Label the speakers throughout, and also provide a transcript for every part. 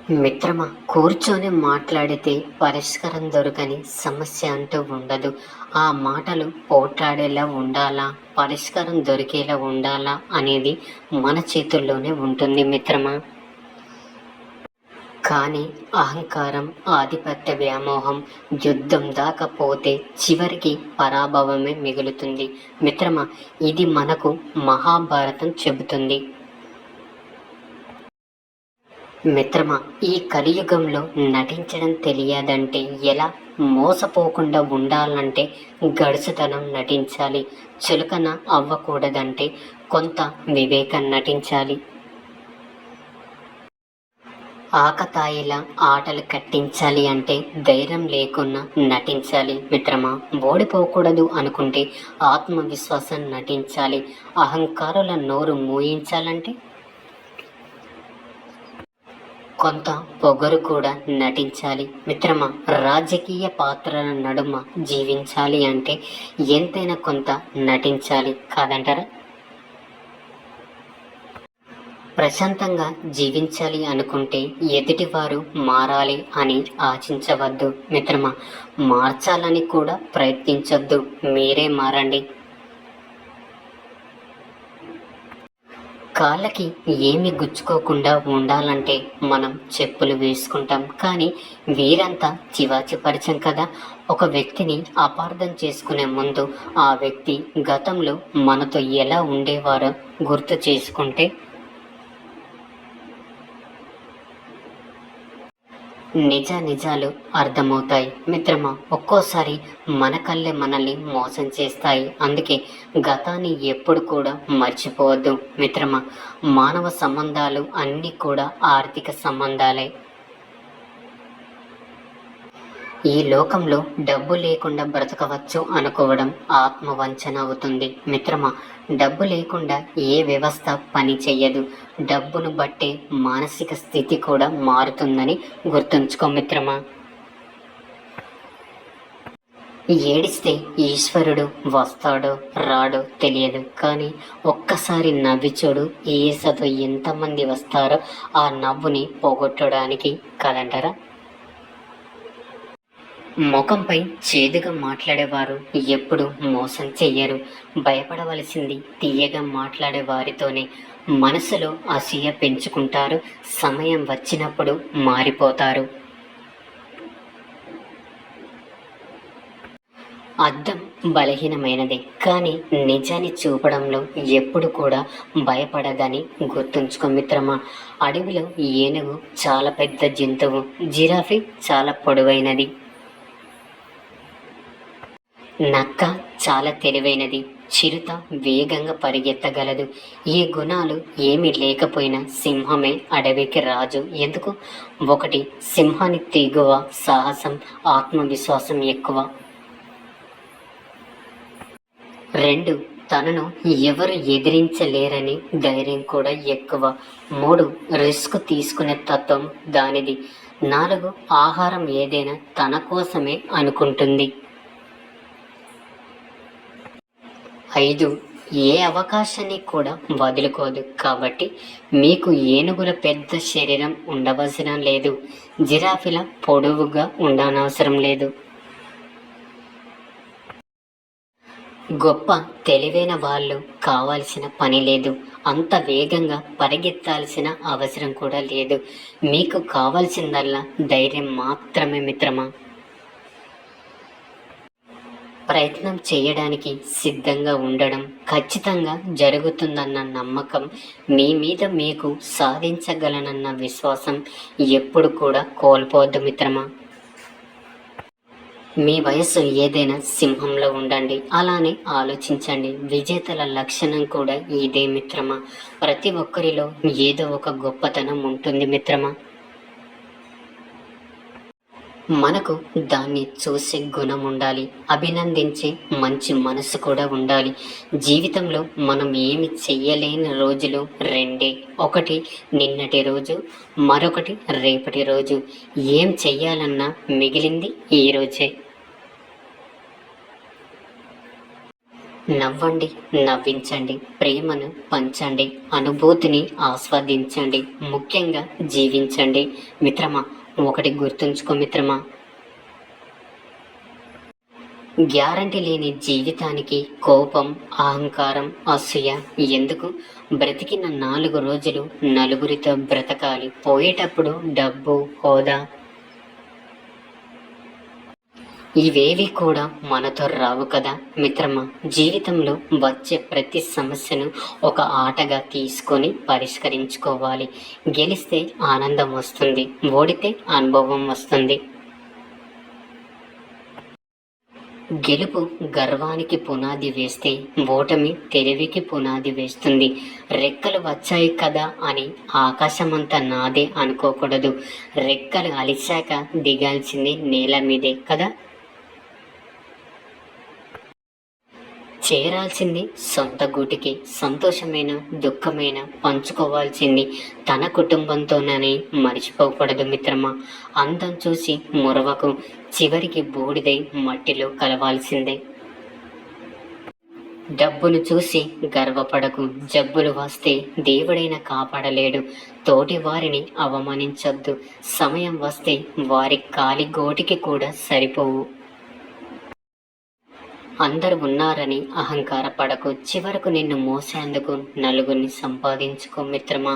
Speaker 1: మిత్రమా, కూర్చొని మాట్లాడితే పరిష్కారం దొరకని సమస్య అంటూ ఉండదు. ఆ మాటలు పోట్లాడేలా ఉండాలా, పరిష్కారం దొరికేలా ఉండాలా అనేది మన చేతుల్లోనే ఉంటుంది మిత్రమా. కానీ అహంకారం, ఆధిపత్య వ్యామోహం యుద్ధం దాకా పోతే చివరికి పరాభవమే మిగులుతుంది మిత్రమా. ఇది మనకు మహాభారతం చెబుతుంది. మిత్రమా, ఈ కలియుగంలో నటించడం తెలియదంటే ఎలా? మోసపోకుండా ఉండాలంటే గడుసుతనం నటించాలి. చులకన అవ్వకూడదంటే కొంత వివేకం నటించాలి. ఆకతాయిలా ఆటలు కట్టించాలి అంటే ధైర్యం లేకున్నా నటించాలి మిత్రమా. ఓడిపోకూడదు అనుకుంటే ఆత్మవిశ్వాసం నటించాలి. అహంకారుల నోరు మూయించాలంటే కొంత పొగరు కూడా నటించాలి మిత్రమా. రాజకీయ పాత్రల నడుమ జీవించాలి అంటే ఎంతైనా కొంత నటించాలి కాదంటారా? ప్రశాంతంగా జీవించాలి అనుకుంటే ఎదుటివారు మారాలి అని ఆశించవద్దు మిత్రమా. మార్చాలని కూడా ప్రయత్నించొద్దు, మీరే మారండి. కాళ్ళకి ఏమి గుచ్చుకోకుండా ఉండాలంటే మనం చెప్పులు వేసుకుంటాం. కానీ వీరంతా చివాచిపరిచం కదా. ఒక వ్యక్తిని అపార్థం చేసుకునే ముందు ఆ వ్యక్తి గతంలో మనతో ఎలా ఉండేవారో గుర్తు చేసుకుంటే నిజాలు అర్థమవుతాయి మిత్రమా. ఒక్కోసారి మన కళ్ళే మనల్ని మోసం చేస్తాయి. అందుకే గతాన్ని ఎప్పుడు కూడా మర్చిపోవద్దు మిత్రమా. మానవ సంబంధాలు అన్నీ కూడా ఆర్థిక సంబంధాలే. ఈ లోకంలో డబ్బు లేకుండా బ్రతకవచ్చు అనుకోవడం ఆత్మవంచన అవుతుంది మిత్రమా. డబ్బు లేకుండా ఏ వ్యవస్థ పని చెయ్యదు. డబ్బును బట్టే మానసిక స్థితి కూడా మారుతుందని గుర్తుంచుకో మిత్రమా. ఏడిస్తే ఈశ్వరుడు వస్తాడో రాడో తెలియదు, కానీ ఒక్కసారి నవ్వి చూడు, ఈసతో ఎంతమంది వస్తారో ఆ నవ్వుని పోగొట్టడానికి కదంటారా. ముఖంపై చేదుగా మాట్లాడేవారు ఎప్పుడు మోసం చెయ్యరు. భయపడవలసింది తీయగా మాట్లాడే వారితోనే. మనసులో అసూయ పెంచుకుంటారు, సమయం వచ్చినప్పుడు మారిపోతారు. అద్దం బలహీనమైనదే, కానీ నిజాన్ని చూపడంలో ఎప్పుడు కూడా భయపడదని గుర్తుంచుకో మిత్రమా. అడవిలో ఏనుగు చాలా పెద్ద జంతువు, జిరాఫీ చాలా పొడవైనది, నక్క చాలా తెలివైనది, చిరుత వేగంగా పరిగెత్తగలదు. ఈ గుణాలు ఏమీ లేకపోయినా సింహమే అడవికి రాజు. ఎందుకు? ఒకటి, సింహానికి తెగువ, సాహసం, ఆత్మవిశ్వాసం ఎక్కువ. రెండు, తనను ఎవరు ఎదిరించలేరని ధైర్యం కూడా ఎక్కువ. మూడు, రిస్క్ తీసుకునే తత్వం దానిది. నాలుగు, ఆహారం ఏదైనా తన కోసమే అనుకుంటుంది. ఐదు, ఏ అవకాశాన్ని కూడా వదులుకోదు. కాబట్టి మీకు ఏనుగుల పెద్ద శరీరం ఉండవలసిన లేదు, జిరాఫీల పొడవుగా ఉండనవసరం లేదు. గొప్ప తెలివైన వాళ్ళు కావాల్సిన పని లేదు, అంత వేగంగా పరిగెత్తాల్సిన అవసరం కూడా లేదు. మీకు కావాల్సిందల్లా ధైర్యం మాత్రమే మిత్రమా. ప్రయత్నం చేయడానికి సిద్ధంగా ఉండడం, ఖచ్చితంగా జరుగుతుందన్న నమ్మకం, మీ మీద మీకు సాధించగలనన్న విశ్వాసం ఎప్పుడు కూడా కోల్పోవద్దు మిత్రమా. మీ వయస్సు ఏదైనా సింహంలో ఉండండి, అలానే ఆలోచించండి. విజేతల లక్షణం కూడా ఇదే మిత్రమా. ప్రతి ఒక్కరిలో ఏదో ఒక గొప్పతనం ఉంటుంది మిత్రమా. మనకు దాన్ని చూసే గుణం ఉండాలి, అభినందించే మంచి మనసు కూడా ఉండాలి. జీవితంలో మనం ఏమి చెయ్యలేని రోజులు రెండే. ఒకటి నిన్నటి రోజు, మరొకటి రేపటి రోజు. ఏం చెయ్యాలన్నా మిగిలింది ఈ రోజే. నవ్వండి, నవ్వించండి, ప్రేమను పంచండి, అనుభూతిని ఆస్వాదించండి, ముఖ్యంగా జీవించండి. మిత్రమా, ఒకటి గుర్తుంచుకో మిత్రమా, గ్యారంటీ లేని జీవితానికి కోపం, అహంకారం, అసూయ ఎందుకు? బ్రతికిన 4 రోజులు నలుగురితో బ్రతకాలి. పోయేటప్పుడు డబ్బు, హోదా ఇవేవి కూడా మనతో రావు కదా మిత్రమా. జీవితంలో వచ్చే ప్రతి సమస్యను ఒక ఆటగా తీసుకొని పరిష్కరించుకోవాలి. గెలిస్తే ఆనందం వస్తుంది, ఓడితే అనుభవం వస్తుంది. గెలుపు గర్వానికి పునాది వేస్తే ఓటమి తెలివికి పునాది వేస్తుంది. రెక్కలు వచ్చాయి కదా అని ఆకాశమంతా నాదే అనుకోకూడదు. రెక్కలు అలిశాక దిగాల్సింది నేల మీదే కదా. చేరాల్సింది సొంత గూటికి. సంతోషమైన దుఃఖమైన పంచుకోవాల్సింది తన కుటుంబంతోనని మర్చిపోకూడదు మిత్రమా. అందం చూసి మురవకు, చివరికి బూడిదై మట్టిలో కలవాల్సిందే. డబ్బును చూసి గర్వపడకు, జబ్బులు వస్తే దేవుడైనా కాపాడలేడు. తోటి వారిని అవమానించొద్దు, సమయం వస్తే వారి కాలి గోటికి కూడా సరిపోవు. అందరు ఉన్నారని అహంకారపడకు, చివరకు నిన్ను మోసేందుకు నలుగురిని సంపాదించుకో మిత్రమా.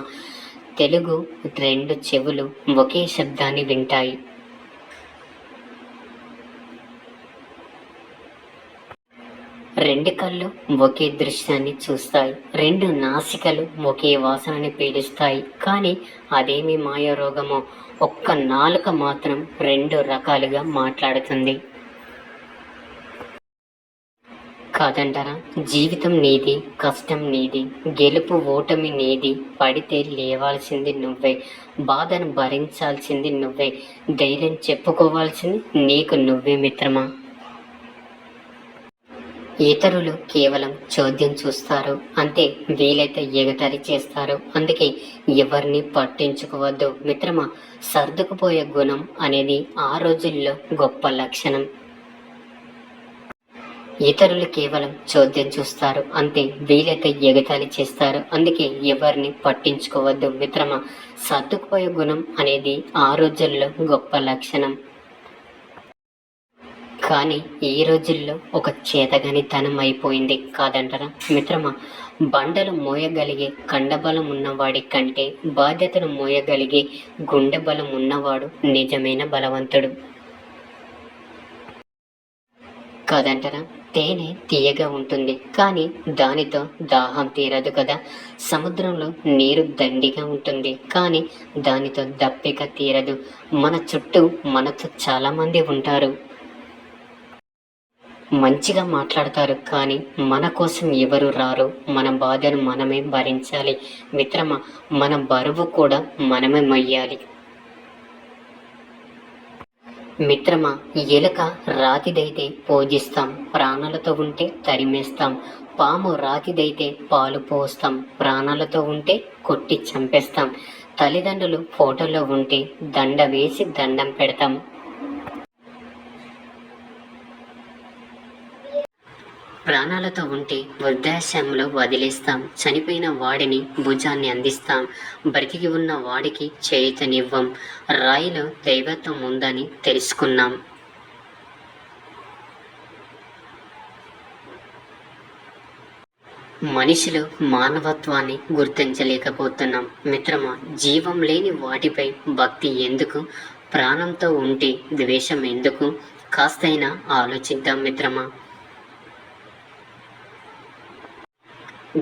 Speaker 1: తెలుగు 2 చెవులు ఒకే శబ్దాన్ని వింటాయి. రెండు కళ్ళు ఒకే దృశ్యాన్ని చూస్తాయి. 2 నాసికలు ఒకే వాసనని పీలుస్తాయి. కానీ అదేమి మాయ రోగమో, ఒక్క నాలుక మాత్రం 2 రకాలుగా మాట్లాడుతుంది. కాదంటారా? జీవితం నీది, కష్టం నీది, గెలుపు ఓటమి నీది. పడితే లేవాల్సింది నువ్వే, బాధను భరించాల్సింది నువ్వే, ధైర్యం చెప్పుకోవాల్సింది నీకు నువ్వే మిత్రమా. ఇతరులు కేవలం చోద్యం చూస్తారు అంతే, వీలైతే ఎగతాళి చేస్తారు. అందుకే ఎవరిని పట్టించుకోవద్దు మిత్రమా. సర్దుకుపోయే గుణం అనేది ఆ రోజుల్లో గొప్ప లక్షణం. ఇతరులు కేవలం చోద్యం చూస్తారు అంతే, వీలైతే ఎగతాళి చేస్తారు. అందుకే ఎవరిని పట్టించుకోవద్దు మిత్రమా. సర్దుకుపోయే గుణం అనేది ఆ రోజుల్లో గొప్ప లక్షణం. కానీ ఈ రోజుల్లో ఒక చేతగానితనం అయిపోయింది కాదంటారా మిత్రమా. బండలు మోయగలిగే కండబలం ఉన్నవాడి కంటే బాధ్యతను మోయగలిగే గుండె బలం ఉన్నవాడు నిజమైన బలవంతుడు కాదంటారా. తేనె తీయగా ఉంటుంది కానీ దానితో దాహం తీరదు కదా. సముద్రంలో నీరు దండిగా ఉంటుంది కానీ దానితో దప్పిక తీరదు. మన చుట్టూ మనతో చాలామంది ఉంటారు, మంచిగా మాట్లాడతారు కానీ మన కోసం ఎవరు రారు. మన బాధను మనమే భరించాలి మిత్రమా. మన బరువు కూడా మనమే మొయ్యాలి మిత్రమా. ఎలుక రాతిదైతే పూజిస్తాం, ప్రాణాలతో ఉంటే తరిమేస్తాం. పాము రాతిదైతే పాలు పోస్తాం, ప్రాణాలతో ఉంటే కొట్టి చంపేస్తాం. తల్లిదండ్రులు ఫోటోలో ఉంటే దండ వేసి దండం పెడతాం. ప్రాణాలతో ఉంటే వృద్ధాశ్రమంలో వదిలేస్తాం. చనిపోయిన వాడిని భుజాన్ని అందిస్తాం, బ్రతికి ఉన్న వాడికి చేయుతనివ్వం. రాయిలో దైవత్వం ఉందని తెలుసుకున్నాం. మనిషిలో మానవత్వాన్ని గుర్తించలేకపోతున్నాం మిత్రమా. జీవం లేని వాటిపై భక్తి ఎందుకు? ప్రాణంతో ఉంటే ద్వేషం ఎందుకు? కాస్తైనా ఆలోచిద్దాం మిత్రమా.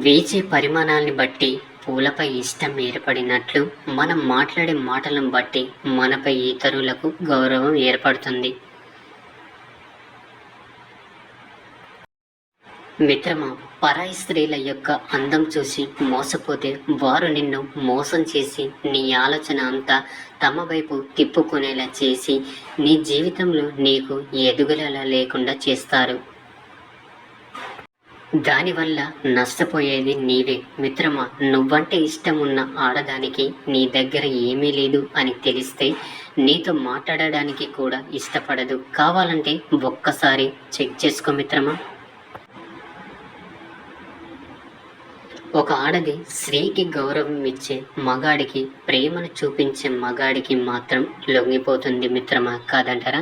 Speaker 1: వేచే పరిమాణాన్ని బట్టి పూలపై ఇష్టం ఏర్పడినట్లు మనం మాట్లాడే మాటలను బట్టి మనపై ఇతరులకు గౌరవం ఏర్పడుతుంది మిత్రమా. పరాయి స్త్రీల యొక్క అందం చూసి మోసపోతే వారు నిన్ను మోసం చేసి నీ ఆలోచన అంతా తమ వైపు తిప్పుకునేలా చేసి నీ జీవితంలో నీకు ఎదుగుదల లేకుండా చేస్తారు. దానివల్ల నష్టపోయేది నీవే మిత్రమా. నువ్వంటే ఇష్టం ఉన్న ఆడదానికి నీ దగ్గర ఏమీ లేదు అని తెలిస్తే నీతో మాట్లాడడానికి కూడా ఇష్టపడదు. కావాలంటే ఒక్కసారి చెక్ చేసుకో మిత్రమా. ఒక ఆడది స్త్రీకి గౌరవం ఇచ్చే మగాడికి, ప్రేమను చూపించే మగాడికి మాత్రం లొంగిపోతుంది మిత్రమా, కాదంటారా?